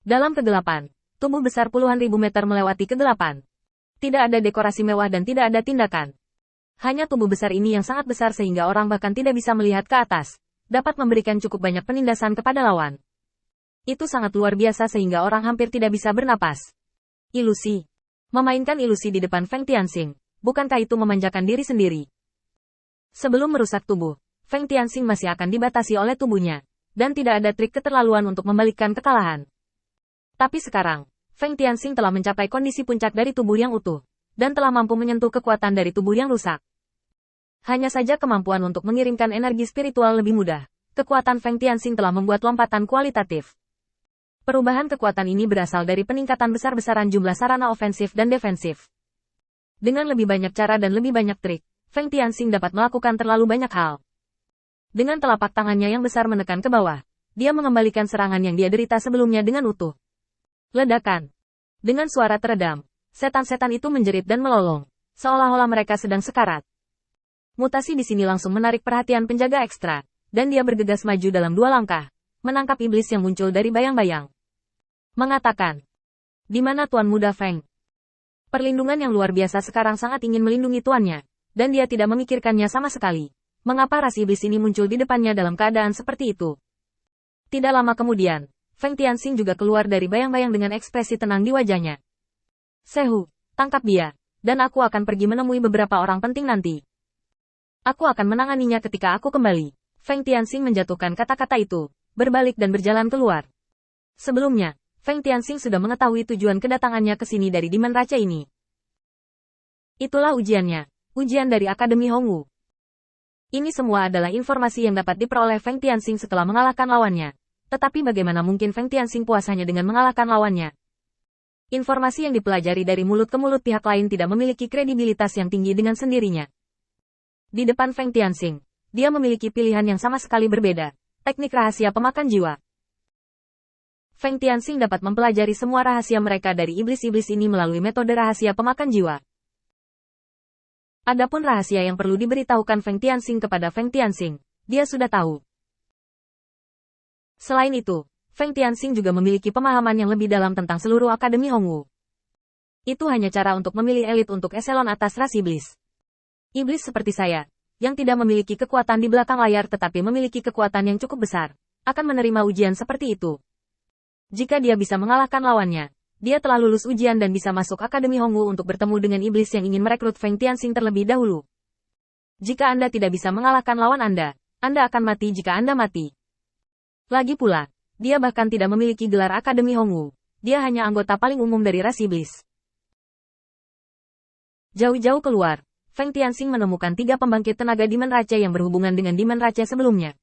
Dalam kegelapan, tubuh besar puluhan ribu meter melewati kegelapan. Tidak ada dekorasi mewah dan tidak ada tindakan. Hanya tubuh besar ini yang sangat besar sehingga orang bahkan tidak bisa melihat ke atas, dapat memberikan cukup banyak penindasan kepada lawan. Itu sangat luar biasa sehingga orang hampir tidak bisa bernapas. Ilusi. Memainkan ilusi di depan Feng Tianxing, bukankah itu memanjakan diri sendiri? Sebelum merusak tubuh, Feng Tianxing masih akan dibatasi oleh tubuhnya, dan tidak ada trik keterlaluan untuk membalikkan kekalahan. Tapi sekarang, Feng Tianxing telah mencapai kondisi puncak dari tubuh yang utuh, dan telah mampu menyentuh kekuatan dari tubuh yang rusak. Hanya saja kemampuan untuk mengirimkan energi spiritual lebih mudah, kekuatan Feng Tianxing telah membuat lompatan kualitatif. Perubahan kekuatan ini berasal dari peningkatan besar-besaran jumlah sarana ofensif dan defensif. Dengan lebih banyak cara dan lebih banyak trik, Feng Tianxing dapat melakukan terlalu banyak hal. Dengan telapak tangannya yang besar menekan ke bawah, dia mengembalikan serangan yang dia derita sebelumnya dengan utuh. Ledakan. Dengan suara teredam, setan-setan itu menjerit dan melolong, seolah-olah mereka sedang sekarat. Mutasi di sini langsung menarik perhatian penjaga ekstra, dan dia bergegas maju dalam 2 langkah, menangkap iblis yang muncul dari bayang-bayang. Mengatakan, "Di mana Tuan Muda Feng?" Perlindungan yang luar biasa sekarang sangat ingin melindungi tuannya, dan dia tidak memikirkannya sama sekali. Mengapa ras iblis ini muncul di depannya dalam keadaan seperti itu? Tidak lama kemudian, Feng Tianxing juga keluar dari bayang-bayang dengan ekspresi tenang di wajahnya. "Sehu, tangkap dia, dan aku akan pergi menemui beberapa orang penting nanti. Aku akan menanganinya ketika aku kembali." Feng Tianxing menjatuhkan kata-kata itu, berbalik dan berjalan keluar. Sebelumnya, Feng Tianxing sudah mengetahui tujuan kedatangannya ke sini dari Dimen Raja ini. Itulah ujiannya, ujian dari Akademi Hongwu. Ini semua adalah informasi yang dapat diperoleh Feng Tianxing setelah mengalahkan lawannya. Tetapi bagaimana mungkin Feng Tianxing puas hanya dengan mengalahkan lawannya? Informasi yang dipelajari dari mulut ke mulut pihak lain tidak memiliki kredibilitas yang tinggi dengan sendirinya. Di depan Feng Tianxing, dia memiliki pilihan yang sama sekali berbeda, teknik rahasia pemakan jiwa. Feng Tianxing dapat mempelajari semua rahasia mereka dari iblis-iblis ini melalui metode rahasia pemakan jiwa. Adapun rahasia yang perlu diberitahukan Feng Tianxing kepada Feng Tianxing, dia sudah tahu. Selain itu, Feng Tianxing juga memiliki pemahaman yang lebih dalam tentang seluruh Akademi Hongwu. Itu hanya cara untuk memilih elit untuk eselon atas ras iblis. Iblis seperti saya, yang tidak memiliki kekuatan di belakang layar tetapi memiliki kekuatan yang cukup besar, akan menerima ujian seperti itu. Jika dia bisa mengalahkan lawannya, dia telah lulus ujian dan bisa masuk Akademi Hongwu untuk bertemu dengan iblis yang ingin merekrut Feng Tianxing terlebih dahulu. Jika Anda tidak bisa mengalahkan lawan Anda akan mati jika Anda mati. Lagi pula, dia bahkan tidak memiliki gelar Akademi Hongwu. Dia hanya anggota paling umum dari ras iblis. Jauh-jauh keluar, Feng Tianxing menemukan 3 pembangkit tenaga Dimen Raja yang berhubungan dengan Dimen Raja sebelumnya.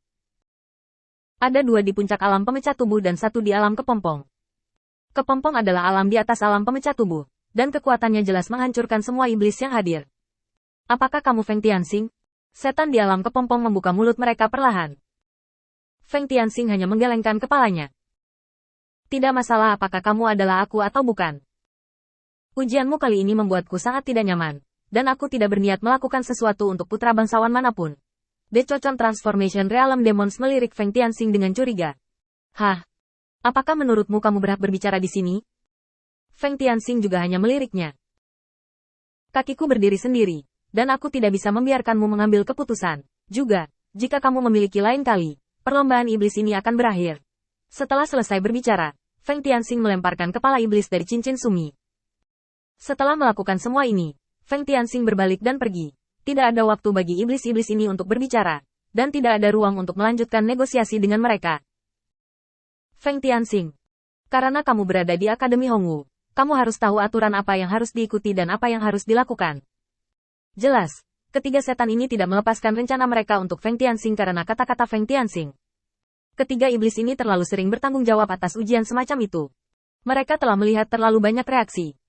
Ada 2 di puncak alam pemecah tubuh dan 1 di alam kepompong. Kepompong adalah alam di atas alam pemecah tubuh, dan kekuatannya jelas menghancurkan semua iblis yang hadir. "Apakah kamu Feng Tianxing?" Setan di alam kepompong membuka mulut mereka perlahan. Feng Tianxing hanya menggelengkan kepalanya. "Tidak masalah apakah kamu adalah aku atau bukan. Ujianmu kali ini membuatku sangat tidak nyaman, dan aku tidak berniat melakukan sesuatu untuk putra bangsawan manapun." Decocon Transformation Realm Demons melirik Feng Tianxing dengan curiga. "Hah? Apakah menurutmu kamu berhak berbicara di sini?" Feng Tianxing juga hanya meliriknya. "Kakiku berdiri sendiri, dan aku tidak bisa membiarkanmu mengambil keputusan. Juga, jika kamu memiliki lain kali, perlombaan iblis ini akan berakhir." Setelah selesai berbicara, Feng Tianxing melemparkan kepala iblis dari cincin sumi. Setelah melakukan semua ini, Feng Tianxing berbalik dan pergi. Tidak ada waktu bagi iblis-iblis ini untuk berbicara, dan tidak ada ruang untuk melanjutkan negosiasi dengan mereka. "Feng Tianxing, karena kamu berada di Akademi Hongwu, kamu harus tahu aturan apa yang harus diikuti dan apa yang harus dilakukan." Jelas, ketiga setan ini tidak melepaskan rencana mereka untuk Feng Tianxing karena kata-kata Feng Tianxing. Ketiga iblis ini terlalu sering bertanggung jawab atas ujian semacam itu. Mereka telah melihat terlalu banyak reaksi.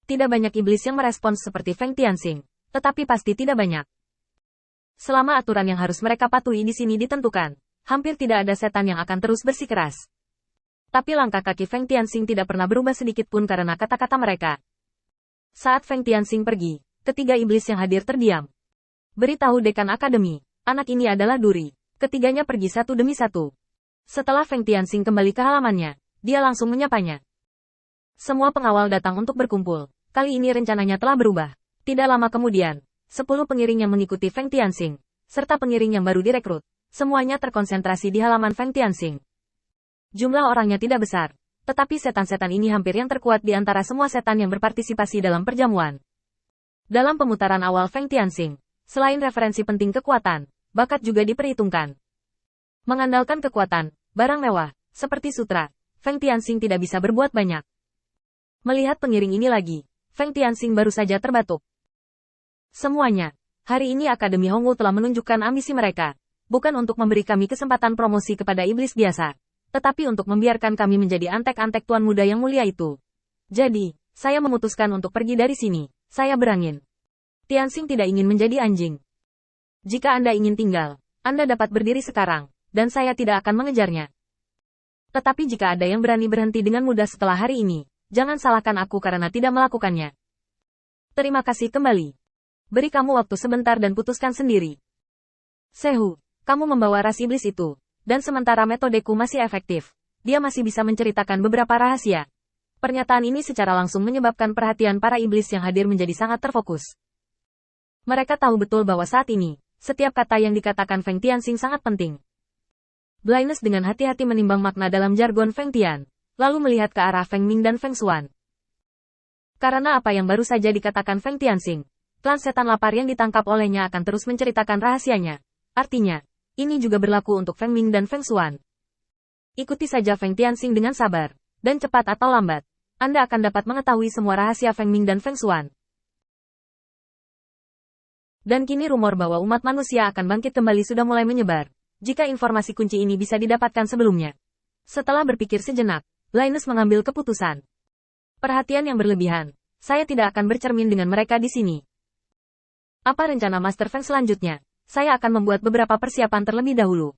Tidak banyak iblis yang merespons seperti Feng Tianxing. Tetapi pasti tidak banyak. Selama aturan yang harus mereka patuhi di sini ditentukan, hampir tidak ada setan yang akan terus bersikeras. Tapi langkah kaki Feng Tianxing tidak pernah berubah sedikit pun karena kata-kata mereka. Saat Feng Tianxing pergi, ketiga iblis yang hadir terdiam. "Beritahu Dekan Akademi, anak ini adalah duri." Ketiganya pergi satu demi satu. Setelah Feng Tianxing kembali ke halamannya, dia langsung menyapanya. Semua pengawal datang untuk berkumpul. Kali ini rencananya telah berubah. Tidak lama kemudian, 10 pengiring yang mengikuti Feng Tianxing, serta pengiring yang baru direkrut, semuanya terkonsentrasi di halaman Feng Tianxing. Jumlah orangnya tidak besar, tetapi setan-setan ini hampir yang terkuat di antara semua setan yang berpartisipasi dalam perjamuan. Dalam pemutaran awal Feng Tianxing, selain referensi penting kekuatan, bakat juga diperhitungkan. Mengandalkan kekuatan, barang mewah, seperti sutra, Feng Tianxing tidak bisa berbuat banyak. Melihat pengiring ini lagi, Feng Tianxing baru saja terbatuk. Semuanya, hari ini Akademi Hongwu telah menunjukkan ambisi mereka, bukan untuk memberi kami kesempatan promosi kepada iblis biasa, tetapi untuk membiarkan kami menjadi antek-antek tuan muda yang mulia itu. Jadi, saya memutuskan untuk pergi dari sini, saya berangin. Tianxing tidak ingin menjadi anjing. Jika Anda ingin tinggal, Anda dapat berdiri sekarang, dan saya tidak akan mengejarnya. Tetapi jika ada yang berani berhenti dengan mudah setelah hari ini, jangan salahkan aku karena tidak melakukannya. Terima kasih kembali. Beri kamu waktu sebentar dan putuskan sendiri. Sehu, kamu membawa ras iblis itu, dan sementara metodeku masih efektif, dia masih bisa menceritakan beberapa rahasia. Pernyataan ini secara langsung menyebabkan perhatian para iblis yang hadir menjadi sangat terfokus. Mereka tahu betul bahwa saat ini, setiap kata yang dikatakan Feng Tianxing sangat penting. Blindness dengan hati-hati menimbang makna dalam jargon Feng Tian, lalu melihat ke arah Feng Ming dan Feng Xuan. Karena apa yang baru saja dikatakan Feng Tianxing, klan setan lapar yang ditangkap olehnya akan terus menceritakan rahasianya. Artinya, ini juga berlaku untuk Feng Ming dan Feng Xuan. Ikuti saja Feng Tianxing dengan sabar, dan cepat atau lambat, Anda akan dapat mengetahui semua rahasia Feng Ming dan Feng Xuan. Dan kini rumor bahwa umat manusia akan bangkit kembali sudah mulai menyebar, jika informasi kunci ini bisa didapatkan sebelumnya. Setelah berpikir sejenak, Linus mengambil keputusan. Perhatian yang berlebihan, saya tidak akan bercermin dengan mereka di sini. Apa rencana Master Feng selanjutnya? Saya akan membuat beberapa persiapan terlebih dahulu.